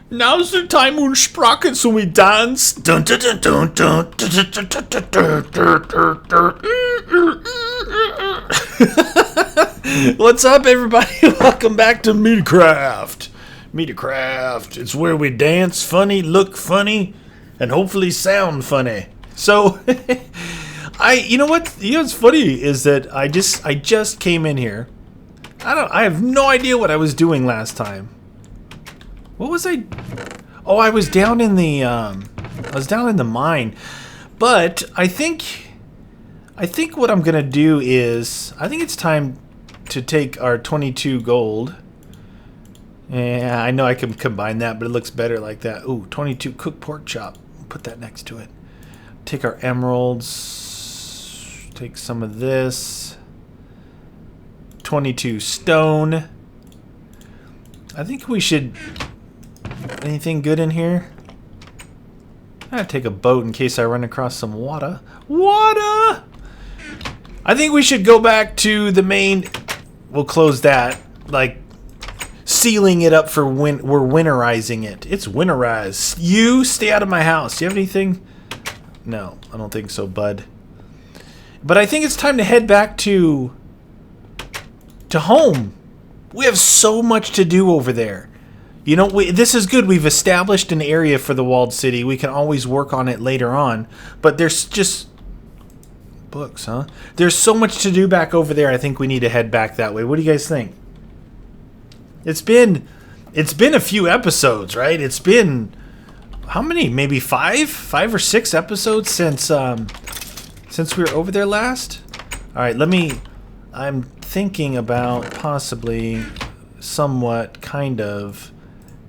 Now's the time when sprocket so we dance. Dun, dun, dun, dun, dun, dun, dun, dun, dun, dun, dun, dun. What's up, everybody? Welcome back to Meatycraft. Meatycraft. It's where we dance funny, look funny, and hopefully sound funny. So, you know what's funny is that I just came in here. I have no idea what I was doing last time. What was I? Oh, I was down in the mine. But I think what I'm gonna do is I think it's time to take our 22 gold. Yeah, I know I can combine that, but it looks better like that. Ooh, 22 cooked pork chop. Put that next to it. Take our emeralds. Take some of this. 22 stone. I think we should... Anything good in here? I gotta take a boat in case I run across some water. Water! I think we should go back to the main... We'll close that. Like, sealing it up for when we're winterizing it. It's winterized. You stay out of my house. Do you have anything? No, I don't think so, bud. But I think it's time to head back to home. We have so much to do over there. You know, this is good. We've established an area for the walled city. We can always work on it later on. But there's just... Books, huh? There's so much to do back over there. I think we need to head back that way. What do you guys think? It's been a few episodes, right? It's been... How many? Maybe five or six episodes since we were over there last? Alright, I'm thinking about possibly somewhat kind of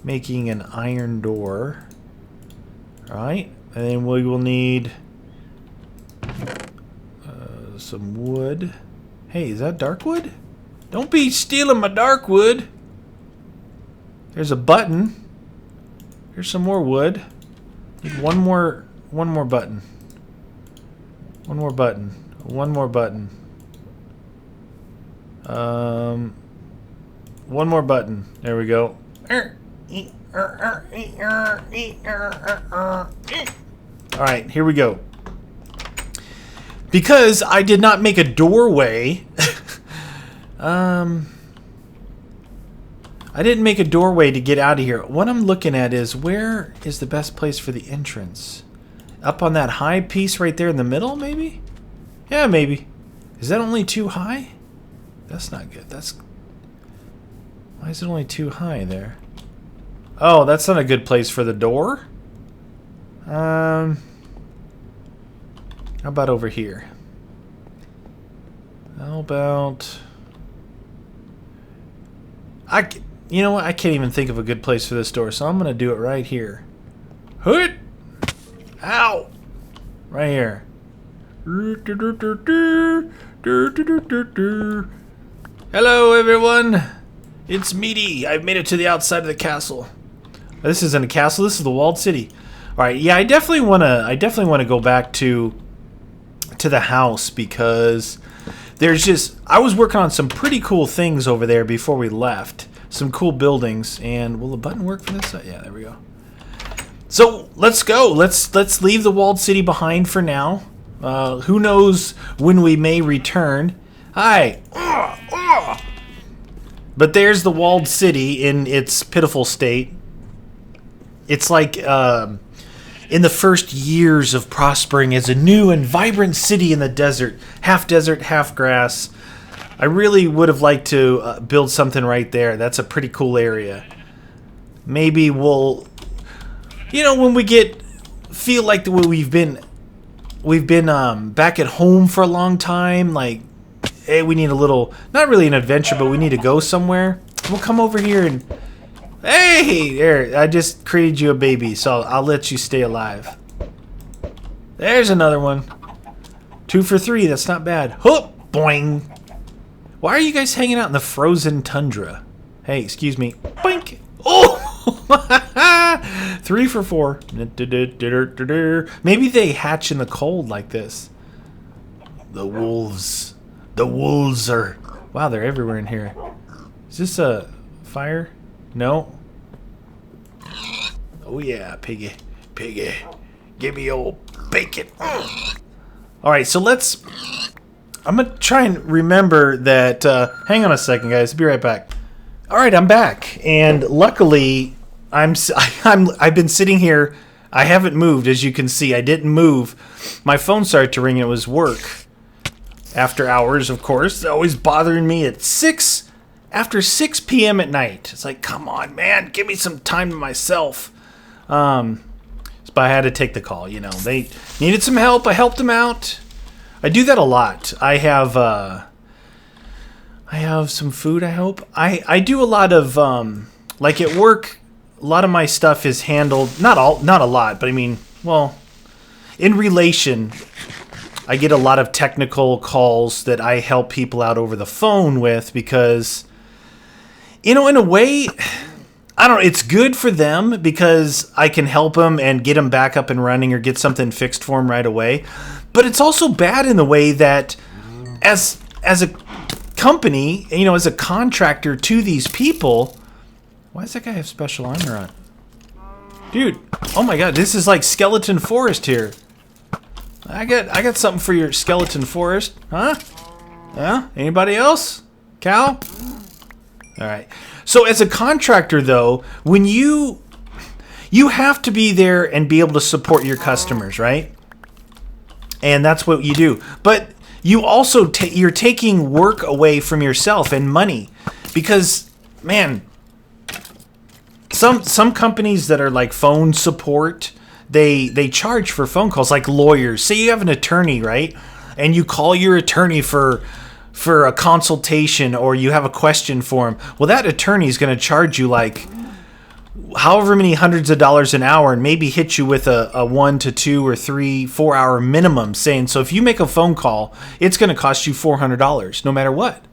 making an iron door. Alright, and then we will need some wood. Hey, is that dark wood? Don't be stealing my dark wood. There's a button. Here's some more wood. Need one more button. One more button. One more button. One more button. There we go. Alright, here we go. Because I did not make a doorway. I didn't make a doorway to get out of here. What I'm looking at is where is the best place for the entrance? Up on that high piece right there in the middle, maybe? Yeah, maybe. Is that only too high? That's not good. Why is it only too high there? Oh, that's not a good place for the door. How about over here? How about... You know what? I can't even think of a good place for this door, so I'm going to do it right here. Hoot! Ow! Right here. Hello, everyone. It's Meaty. I've made it to the outside of the castle. This isn't a castle. This is the walled city. All right. Yeah, I definitely want to go back to the house because there's just... I was working on some pretty cool things over there before we left. Some cool buildings. And will the button work for this? Yeah, there we go. So let's go. Let's leave the walled city behind for now. Who knows when we may return. Hi. But there's the walled city in its pitiful state. It's like in the first years of prospering as a new and vibrant city in the desert, half grass. I really would have liked to build something right there. That's a pretty cool area. Maybe we'll, you know, when we feel like the way we've been back at home for a long time, like, hey, we need a little, not really an adventure, but we need to go somewhere. We'll come over here and, hey, there, I just created you a baby, so I'll let you stay alive. There's another one. 2 for 3, that's not bad. Hoop, boing. Why are you guys hanging out in the frozen tundra? Hey, excuse me. Boink. Oh! 3 for 4. Maybe they hatch in the cold like this. The wolves. The wolves are... Wow, they're everywhere in here. Is this a fire? No. Oh yeah, piggy. Piggy. Give me old bacon. Alright, so let's... I'm going to try and remember that... hang on a second, guys. Be right back. Alright, I'm back. And luckily, I've been sitting here. I haven't moved, as you can see. I didn't move. My phone started to ring, and it was work. After hours, of course. It's always bothering me at 6... After 6 p.m. at night. It's like, come on, man. Give me some time to myself. But I had to take the call, you know. They needed some help. I helped them out. I do that a lot. I have some food, I hope. I do a lot of, like at work, a lot of my stuff is handled, not a lot, but I mean, well, in relation, I get a lot of technical calls that I help people out over the phone with because, you know, in a way, I don't know, it's good for them because I can help them and get them back up and running or get something fixed for them right away. But it's also bad in the way that as a company, you know, as a contractor to these people, why does that guy have special armor on? Dude, oh my god, this is like Skeleton Forest here. I got something for your Skeleton Forest. Huh? Yeah? Anybody else? Cow? Alright. So as a contractor though, when you have to be there and be able to support your customers, right? And that's what you do. But you also you're taking work away from yourself and money because, man, some companies that are like phone support, they charge for phone calls, like lawyers. Say you have an attorney, right? And you call your attorney for a consultation or you have a question for him. Well, that attorney is going to charge you like however many hundreds of dollars an hour and maybe hit you with a 1 to 2 or 3, 4 hour minimum saying, so if you make a phone call, it's going to cost you $400 no matter what.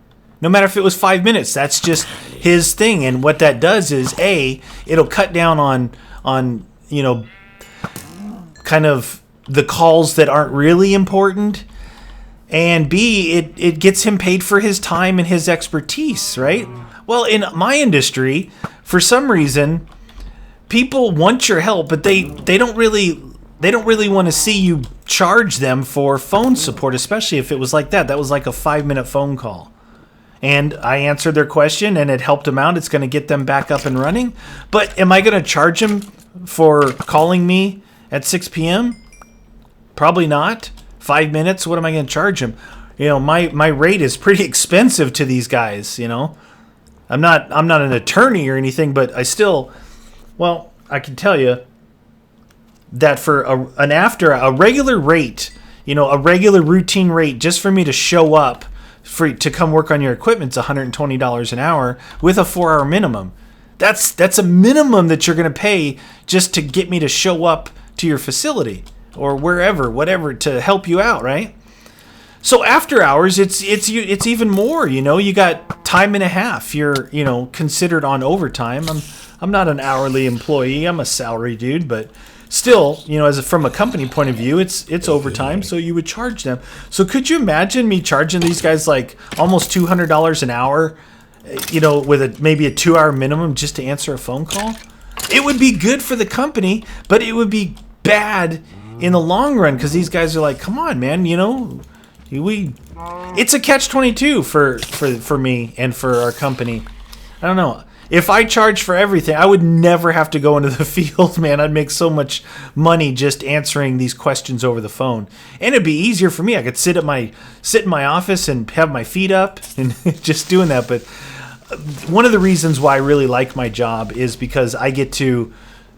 No matter if it was 5 minutes, that's just his thing. And what that does is it'll cut down on, you know, kind of the calls that aren't really important. And B, it gets him paid for his time and his expertise, right? Well, in my industry, for some reason, people want your help, but they don't really want to see you charge them for phone support, especially if it was like that. That was like a 5-minute phone call. And I answered their question and it helped them out. It's going to get them back up and running. But am I going to charge them for calling me at 6 p.m.? Probably not. 5 minutes, what am I going to charge them? You know, my rate is pretty expensive to these guys, you know. I'm not an attorney or anything, but I still, well, I can tell you that for a regular rate, you know, a regular routine rate just for me to show up to come work on your equipment is $120 an hour with a 4-hour minimum. That's a minimum that you're going to pay just to get me to show up to your facility or wherever, whatever, to help you out, right? So after hours, it's even more. You know, you got time and a half. You're, you know, considered on overtime. I'm not an hourly employee. I'm a salary dude, but still, you know, from a company point of view, it's overtime. So you would charge them. So could you imagine me charging these guys like almost $200 an hour? You know, with maybe a 2-hour minimum just to answer a phone call? It would be good for the company, but it would be bad in the long run because these guys are like, come on, man, you know. It's a catch-22 for me and for our company. I don't know. If I charged for everything, I would never have to go into the field, man. I'd make so much money just answering these questions over the phone. And it'd be easier for me. I could sit in my office and have my feet up and just doing that. But one of the reasons why I really like my job is because I get to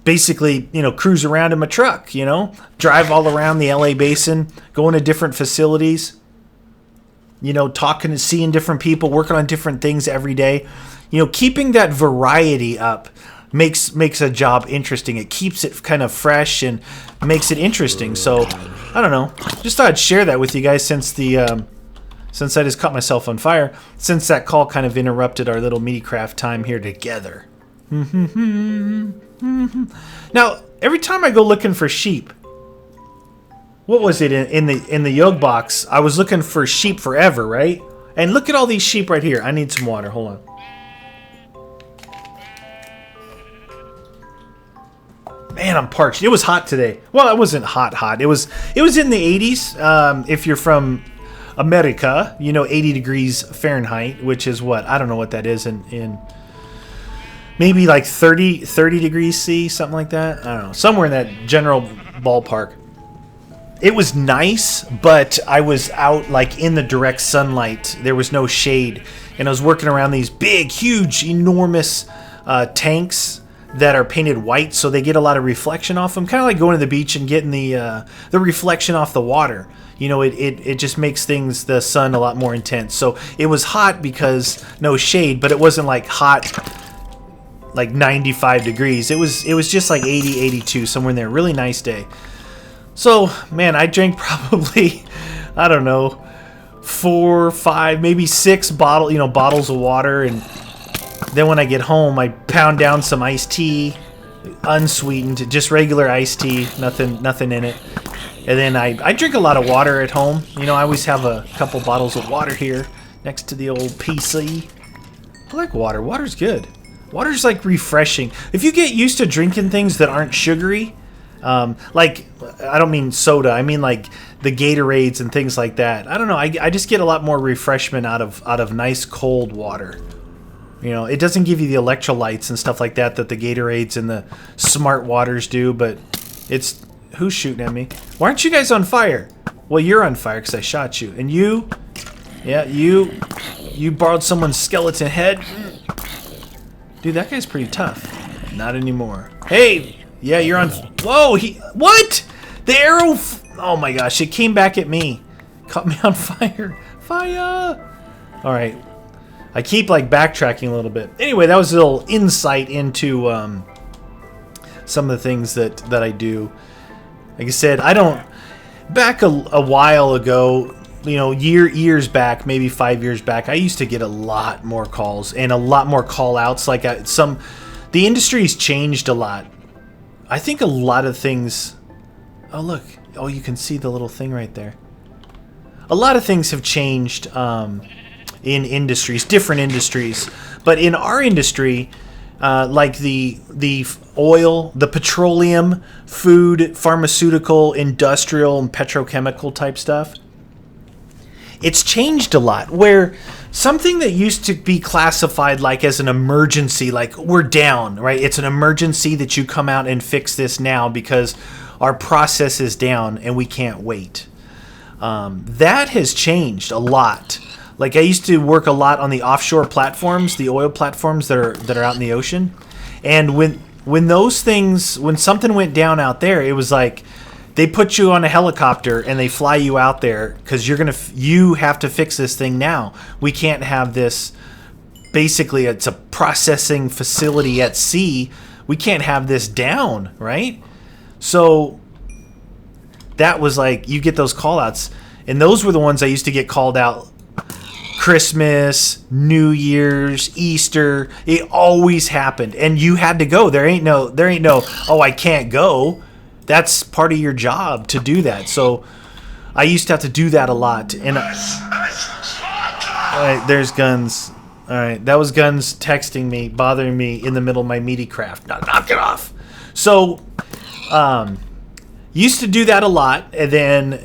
basically, you know, cruise around in my truck, you know, drive all around the LA basin, go into different facilities, you know, talking and seeing different people, working on different things every day. You know, keeping that variety up makes a job interesting. It keeps it kind of fresh and makes it interesting. So, I don't know. Just thought I'd share that with you guys since I just caught myself on fire, since that call kind of interrupted our little Meatycraft time here together. Now, every time I go looking for sheep, what was it in the yolk box? I was looking for sheep forever, right? And look at all these sheep right here. I need some water. Hold on. Man, I'm parched. It was hot today. Well, it wasn't hot. It was in the 80s. If you're from America, 80 degrees Fahrenheit, which is what? I don't know what that is in maybe like 30 degrees C, something like that. I don't know. Somewhere in that general ballpark. It was nice, but I was out like in the direct sunlight. There was no shade. And I was working around these big, huge, enormous tanks that are painted white, so they get a lot of reflection off them. Kind of like going to the beach and getting the reflection off the water. It just makes the sun a lot more intense. So it was hot because no shade, but it wasn't like hot like 95 degrees. It was just like 80, 82, somewhere in there. Really nice day. So, man, I drank probably, I don't know, 4, 5, maybe 6 bottles of water, and then when I get home, I pound down some iced tea, unsweetened, just regular iced tea, nothing in it. And then I drink a lot of water at home. I always have a couple bottles of water here next to the old PC. I like water. Water's good. Water's like refreshing. If you get used to drinking things that aren't sugary, like, I don't mean soda, I mean like the Gatorades and things like that. I don't know. I just get a lot more refreshment out of nice cold water. It doesn't give you the electrolytes and stuff like that the Gatorades and the Smart Waters do, but it's... Who's shooting at me? Why aren't you guys on fire? Well, you're on fire because I shot you. And you? Yeah, you borrowed someone's skeleton head? Dude, that guy's pretty tough. Not anymore. Hey! Yeah, you're on... Whoa! What? The arrow... Oh my gosh, it came back at me. Caught me on fire. Fire! Alright. I keep like backtracking a little bit. Anyway, that was a little insight into some of the things that I do. Like I said, I don't... Back a while ago, years back, maybe 5 years back, I used to get a lot more calls and a lot more call-outs. Like the industry's changed a lot. I think a lot of things... Oh, look. Oh, you can see the little thing right there. A lot of things have changed in industries, different industries. But in our industry... like the oil, the petroleum, food, pharmaceutical, industrial, and petrochemical type stuff, it's changed a lot. Where something that used to be classified like as an emergency, like we're down, right? It's an emergency that you come out and fix this now because our process is down and we can't wait. That has changed a lot. Like I used to work a lot on the offshore platforms, the oil platforms that are out in the ocean, and when something went down out there, it was like they put you on a helicopter and they fly you out there because you have to fix this thing now. We can't have this. Basically, it's a processing facility at sea. We can't have this down, right? So that was like you get those call outs, and those were the ones I used to get called out. Christmas, New Year's, Easter, it always happened, and you had to go. There ain't no, oh, I can't go. That's part of your job to do that. So I used to have to do that a lot. And all right, there's guns. All right, that was guns texting me, bothering me in the middle of my Meatycraft. Knock it off. So used to do that a lot, and then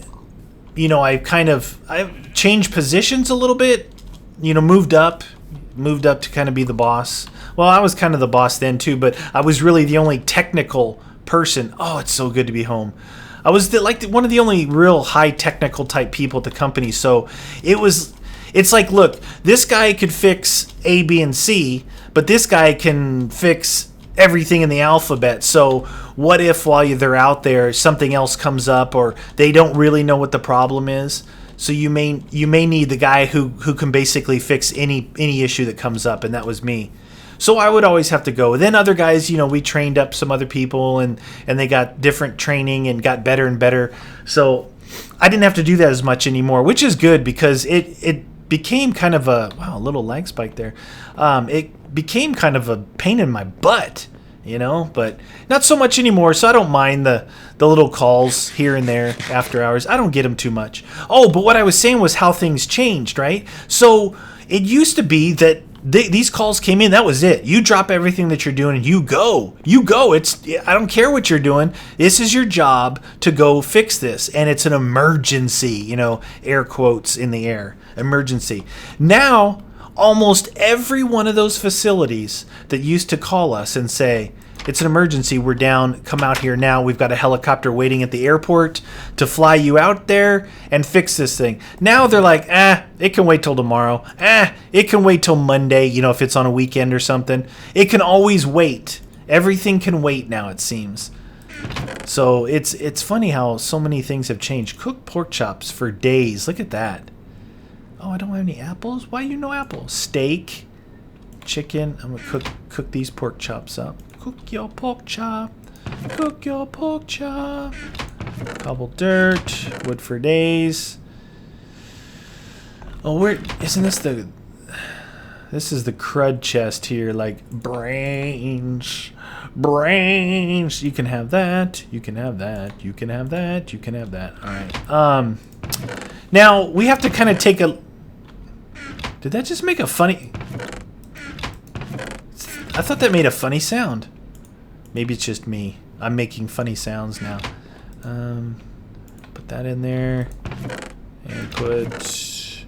I've changed positions a little bit, moved up to kind of be the boss. Well, I was kind of the boss then too, but I was really the only technical person. Oh, it's so good to be home. I was one of the only real high technical type people at the company. So it's like, look, this guy could fix A, B, and C, but this guy can fix everything in the alphabet. So what if while they're out there something else comes up or they don't really know what the problem is? So you may need the guy who can basically fix any issue that comes up, and that was me. So I would always have to go. Then other guys, we trained up some other people and they got different training and got better and better. So I didn't have to do that as much anymore, which is good because it became kind of a little lag spike there. It became kind of a pain in my butt. But not so much anymore, so I don't mind the little calls here and there after hours. I don't get them too much. Oh, but what I was saying was how things changed, right? So it used to be that these calls came in. That was it. You drop everything that you're doing and you go. I don't care what you're doing. This is your job to go fix this. And it's an emergency, air quotes in the air, emergency. Now, almost every one of those facilities that used to call us and say, it's an emergency, we're down, come out here now, we've got a helicopter waiting at the airport to fly you out there and fix this thing. Now they're like, it can wait till tomorrow. It can wait till Monday, if it's on a weekend or something. It can always wait. Everything can wait now, it seems. So it's funny how so many things have changed. Cooked pork chops for days. Look at that. Oh, I don't have any apples? Why no apples? Steak, chicken. I'm going to cook these pork chops up. Cook your pork chop. Cook your pork chop. Cobble dirt. Wood for days. Oh, isn't this this is the crud chest here, like brains. You can have that. You can have that. You can have that. You can have that. All right. Now we have to kind of take a. Did that just make a funny? I thought that made a funny sound. Maybe it's just me. I'm making funny sounds now. Put that in there. And put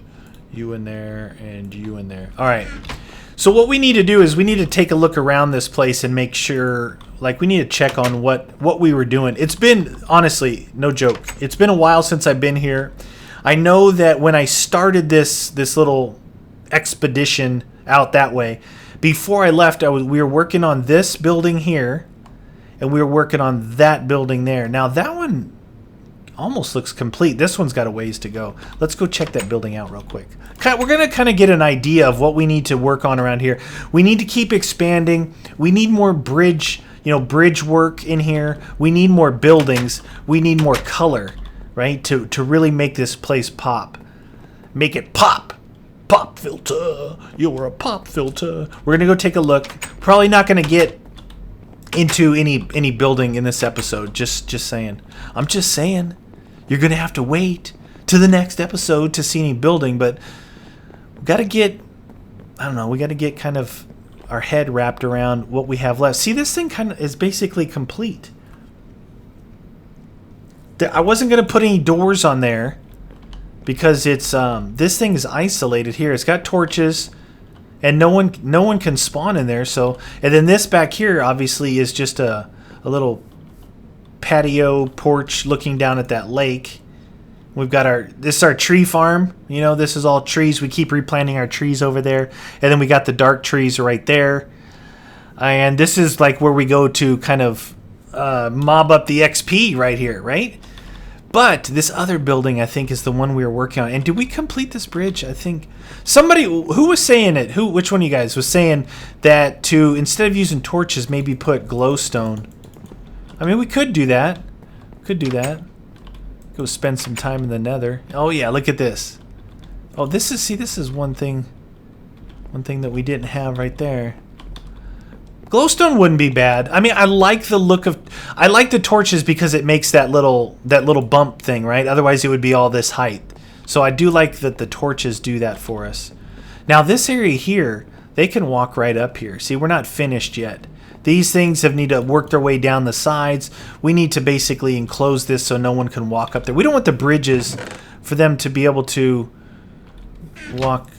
you in there and you in there. All right. So what we need to do is we need to take a look around this place and make sure, like, we need to check on what we were doing. It's been, honestly, no joke, it's been a while since I've been here. I know that when I started this little expedition out that way, before I left, we were working on this building here, and we were working on that building there. Now that one almost looks complete. This one's got a ways to go. Let's go check that building out real quick. We're going to kind of get an idea of what we need to work on around here. We need to keep expanding. We need more bridge work in here. We need more buildings. We need more color, right? To really make this place pop. Make it pop. Pop filter. You're a pop filter. We're going to go take a look. Probably not going to get into any building in this episode. Just saying. I'm just saying. You're going to have to wait to the next episode to see any building, but we got to get kind of our head wrapped around what we have left. See, this thing kind of is basically complete. I wasn't going to put any doors on there because it's this thing is isolated here. It's got torches, and no one can spawn in there. So, and then this back here obviously is just a little patio porch looking down at that lake. We've got this is our tree farm. This is all trees. We keep replanting our trees over there, and then we got the dark trees right there. And this is like where we go to kind of mob up the XP right here, right? But this other building, I think, is the one we were working on. And did we complete this bridge? I think somebody who was saying it. Which one of you guys was saying that to instead of using torches, maybe put glowstone? I mean, we could do that. Go spend some time in the Nether. Oh yeah, look at this. Oh, this is one thing that we didn't have right there. Glowstone wouldn't be bad. I mean, I like the torches because it makes that little bump thing, right? Otherwise it would be all this height. So I do like that the torches do that for us. Now this area here, they can walk right up here. See, we're not finished yet. These things need to work their way down the sides. We need to basically enclose this so no one can walk up there. We don't want the bridges for them to be able to walk.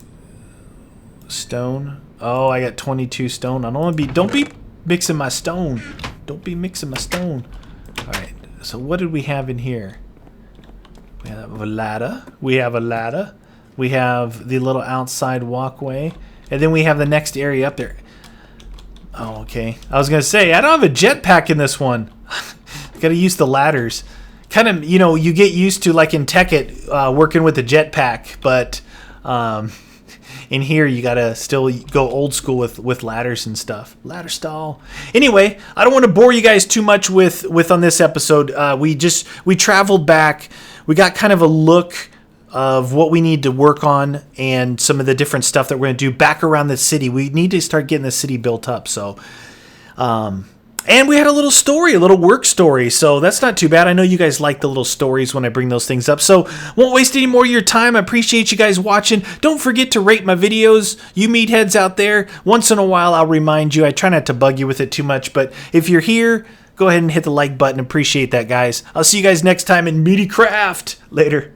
Stone. Oh, I got 22 stone. I don't want to be. Don't be mixing my stone. Don't be mixing my stone. All right. So what did we have in here? We have a ladder. We have the little outside walkway, and then we have the next area up there. Oh, okay. I was gonna say I don't have a jetpack in this one. Got to use the ladders. Kind of, you get used to, like in Tekkit, working with the jetpack, but in here you gotta still go old school with ladders and stuff. Ladder stall. Anyway, I don't want to bore you guys too much with on this episode. We traveled back. We got kind of a look of what we need to work on and some of the different stuff that we're going to do back around the city. We need to start getting the city built up. So And we had a little story, a little work story, so that's not too bad. I know you guys like the little stories when I bring those things up, so won't waste any more of your time. I appreciate you guys watching. Don't forget to rate my videos, you meatheads out there. Once in a while, I'll remind you. I try not to bug you with it too much, but if you're here, go ahead and hit the like button. Appreciate that, guys. I'll see you guys next time in Meatycraft. Later.